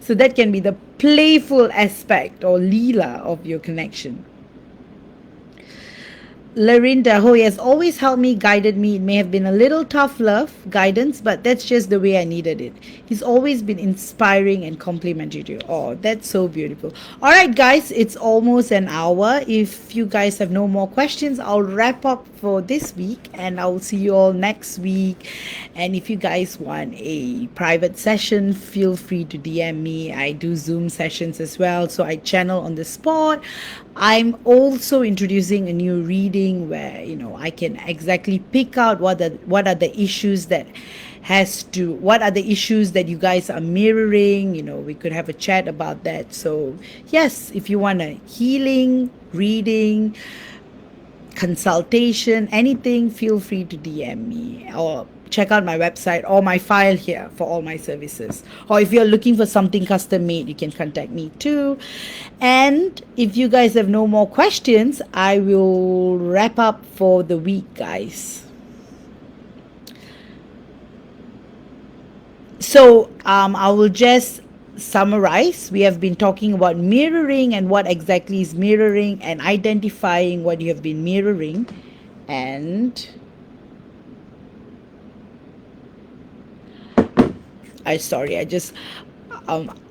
So that can be the playful aspect or Leela of your connection. Lorinda, who has always helped me, guided me. It may have been a little tough love, guidance, but that's just the way I needed it. He's always been inspiring and complimentary to you. Oh, that's so beautiful. All right, guys, it's almost an hour. If you guys have no more questions, I'll wrap up for this week, and I'll see you all next week. And if you guys want a private session, feel free to DM me. I do Zoom sessions as well, so I channel on the spot. I'm also introducing a new reading where I can exactly pick out what are the issues that what are the issues that you guys are mirroring. We could have a chat about that. So yes, if you want a healing reading, consultation, anything, feel free to DM me or check out my website or my file here for all my services. Or if you're looking for something custom made, you can contact me too. And if you guys have no more questions, I will wrap up for the week, guys. So I will just summarize. We have been talking about mirroring and what exactly is mirroring, and identifying what you have been mirroring, and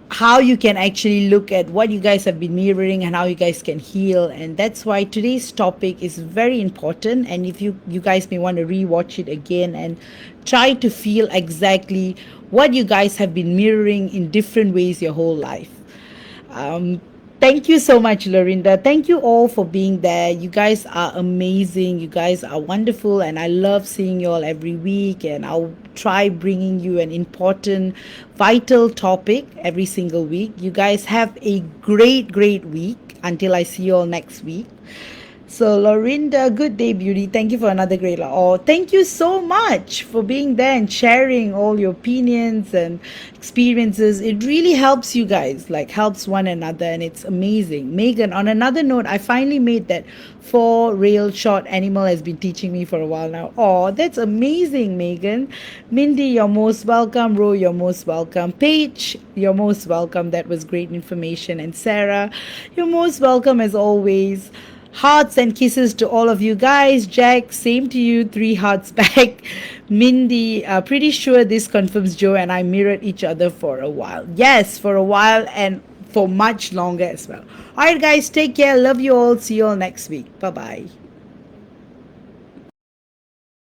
how you can actually look at what you guys have been mirroring and how you guys can heal. And that's why today's topic is very important. And if you guys may want to rewatch it again and try to feel exactly what you guys have been mirroring in different ways your whole life. Thank you so much, Lorinda. Thank you all for being there. You guys are amazing. You guys are wonderful, and I love seeing you all every week. And I'll try bringing you an important, vital topic every single week. You guys have a great, great week until I see you all next week. So, Lorinda, good day, beauty. Thank you for another great. Oh, thank you so much for being there and sharing all your opinions and experiences. It really helps you guys, like helps one another, and it's amazing. Megan, on another note, I finally made that 4 rail short. Animal has been teaching me for a while now. Oh, that's amazing, Megan. Mindy, you're most welcome. Ro, you're most welcome. Paige, you're most welcome. That was great information. And Sarah, you're most welcome as always. Hearts and kisses to all of you guys. Jack, same to you. 3 hearts back. Mindy, pretty sure this confirms Joe and I mirrored each other for a while. Yes, for a while and for much longer as well. Alright, guys, take care. Love you all. See you all next week. Bye bye.